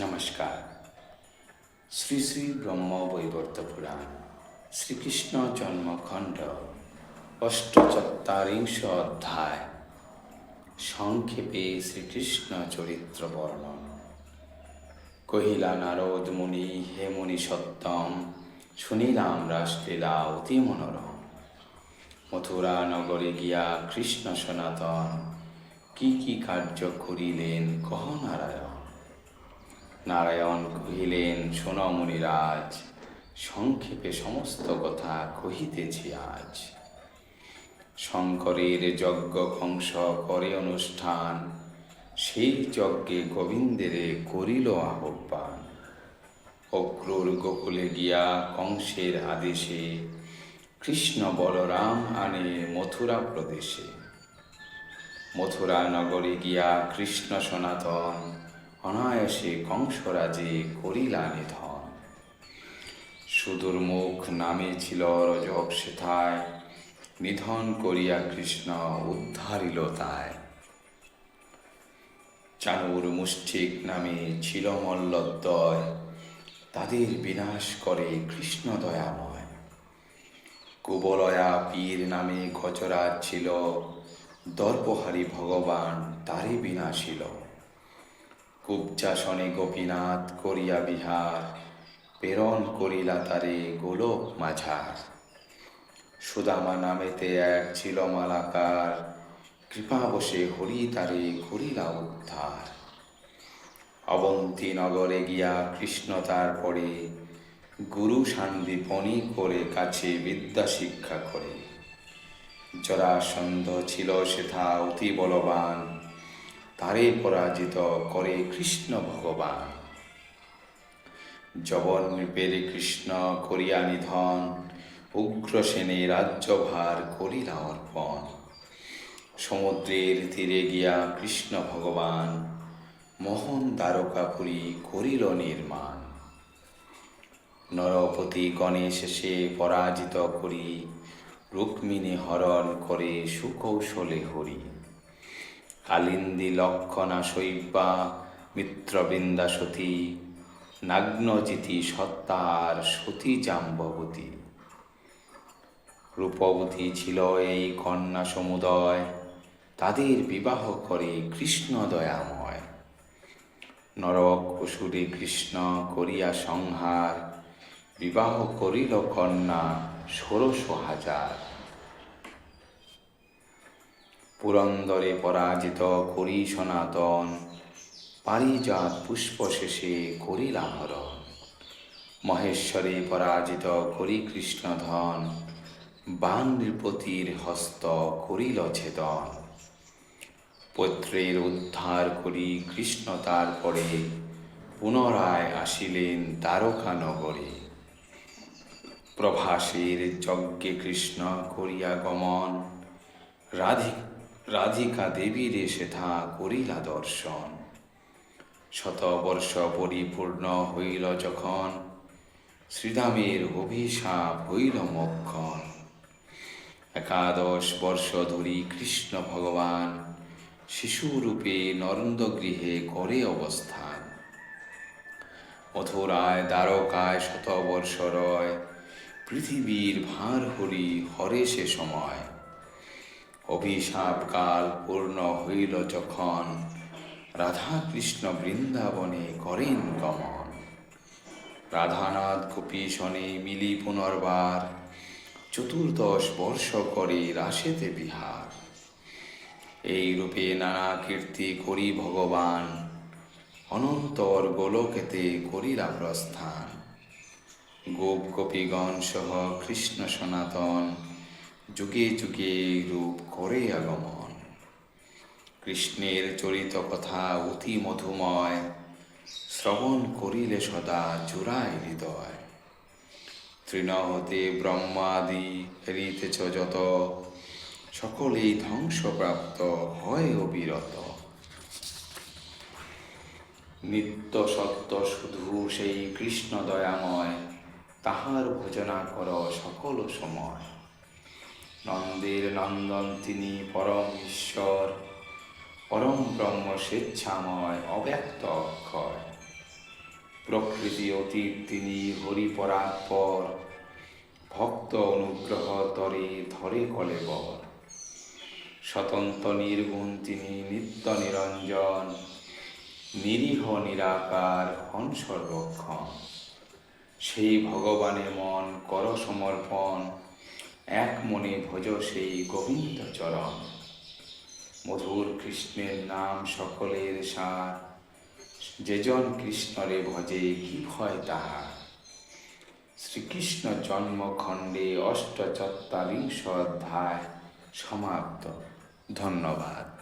নমস্কার। শ্রী শ্রী ব্রহ্ম বৈবর্ত পুরাণ শ্রীকৃষ্ণ জন্মখণ্ড অষ্টচত্বারিংশ অধ্যায়। সংক্ষেপে শ্রীকৃষ্ণ চরিত্র বর্ণন। কহিলা নারদ মুনি, হে মুনি সত্তম, শুনিলাম রাসলীলা অতি মনোরম। মথুরা নগরে গিয়া কৃষ্ণ সনাতন কি কি কার্য করিলেন কহ নারায়ণ। নারায়ণ কহিলেন, শোন মুনিরাজ, সংক্ষেপে সমস্ত কথা কহিতেছি আজ। শঙ্করের যজ্ঞ কংস করে অনুষ্ঠান, সেই যজ্ঞে গোবিন্দেরে করিল আহ্বান। অক্রূর গোকুলে গিয়া কংসের আদেশে, কৃষ্ণ বলরাম আনে মথুরা প্রদেশে। মথুরা নগরে গিয়া কৃষ্ণ সনাতন অনায়াসে কংসরাজে করিলা নিধন। সুদুর্মুখ নামে ছিল রজক সেথায়, নিধন করিয়া কৃষ্ণ উদ্ধারিল তাই। চানুর মুষ্টিক নামে ছিল মল্লদ্বয়, তাদের বিনাশ করে কৃষ্ণ দয়াময়। কুবলয়া পীর নামে গজরাজ ছিল, দর্পহারী ভগবান তারে বিনাশিল। কুব্জাসনে গোপীনাথ করিয়া বিহার, প্রেরণ করিলা তারে গোলক মাঝার। সুদামা নামেতে এক ছিল মালাকার, কৃপাবশে হরি তারে করিলা উদ্ধার। অবন্তী নগরে গিয়া কৃষ্ণ তারপরে, গুরু সান্দিপনি করে কাছে বিদ্যা শিক্ষা করে। জরাসন্ধ ছিল সেথা অতি বলবান, তারে পরাজিত করে কৃষ্ণ ভগবান। যবন নৃপের কৃষ্ণ করিয়া নিধন, উগ্রসেনে রাজ্যভার করিলা অর্পণ। সমুদ্রের তীরে গিয়া কৃষ্ণ ভগবান, মোহন দ্বারকাপুরী করিল নির্মাণ। নরপতি গণেশ সে পরাজিত করি, রুক্মিণী হরণ করে সুকৌশলে হরি। কালিন্দী লক্ষণা শৈব্যা মিত্রবৃন্দা সতী, নাগ্নজিতি সত্তার সতী জাম্ববতী। রূপবতী ছিল এই কন্যা সমুদয়, তাদের বিবাহ করে কৃষ্ণ দয়াময়। নরক অসুরে কৃষ্ণ করিয়া সংহার, বিবাহ করিল কন্যা ১৬০০০। পুরন্দরে পরাজিত করি সনাতন, পারিজাত পুষ্প শেষে করিলা হরণ। মহেশ্বরে পরাজিত করি কৃষ্ণধন, বান নৃপতির হস্ত করিল ছেদন। পত্রের উদ্ধার করি কৃষ্ণ তারপরে, পুনরায় আসিলেন দ্বারকা নগরে। প্রভাসের যজ্ঞে কৃষ্ণ করিয়া গমন, রাধিকা দেবীর সেথা করিলা দর্শন। শতবর্ষ পরিপূর্ণ হইল যখন, শ্রীরামের অভিশাপ হইল মোক্ষণ। ১১ বর্ষ ধরি কৃষ্ণ ভগবান, শিশুরূপে নন্দগৃহে করে অবস্থান। মথুরায় দ্বারকায় শতবর্ষ রয়, পৃথিবীর ভার হরি হরে সে সময়। অভিশাপ কাল পূর্ণ হইল যখন, রাধা কৃষ্ণ বৃন্দাবনে করেন গমন। রাধানাথ গোপীশনে মিলি পুনর্বার, ১৪ বর্ষ করে রাসেতে বিহার। এই রূপে নানা কীর্তি করি ভগবান, অনন্তর গোলকেতে করিলা প্রস্থান। গোপ গোপীগণ সহ কৃষ্ণ সনাতন, যুগে যুগে রূপ করে আগমন। কৃষ্ণের চরিত কথা অতি মধুময়, শ্রবণ করিলে সদা জুড়ায় হৃদয়। তৃণ হতে ব্রহ্মাদি ফেরিতেছ যত, সকলেই ধ্বংসপ্রাপ্ত হয় অবিরত। নিত্য সত্য শুধু সেই কৃষ্ণ দয়াময়, তাহার ভজনা কর সকল সময়। নন্দের নন্দন তিনি পরম ঈশ্বর, পরম ব্রহ্ম স্বেচ্ছাময় অব্যক্ত অক্ষয়। প্রকৃতি অতীত তিনি হরিপরাৎপর, ভক্ত অনুগ্রহ তরে ধরে কলেবর। স্বতন্ত্র নির্গুণ তিনি নিত্য নিরঞ্জন, নিরীহ নিরাকার হন সর্বক্ষণ। সেই ভগবানে মন কর সমর্পণ, এক মনে ভজ সেই গোবিন্দ চরণ। মধুর কৃষ্ণের নাম সকলের সার, যেজন কৃষ্ণরে ভজে কি ভয় তাহার। শ্রীকৃষ্ণ জন্মখণ্ডে ৮৪ অধ্যায় সমাপ্ত। ধন্যবাদ।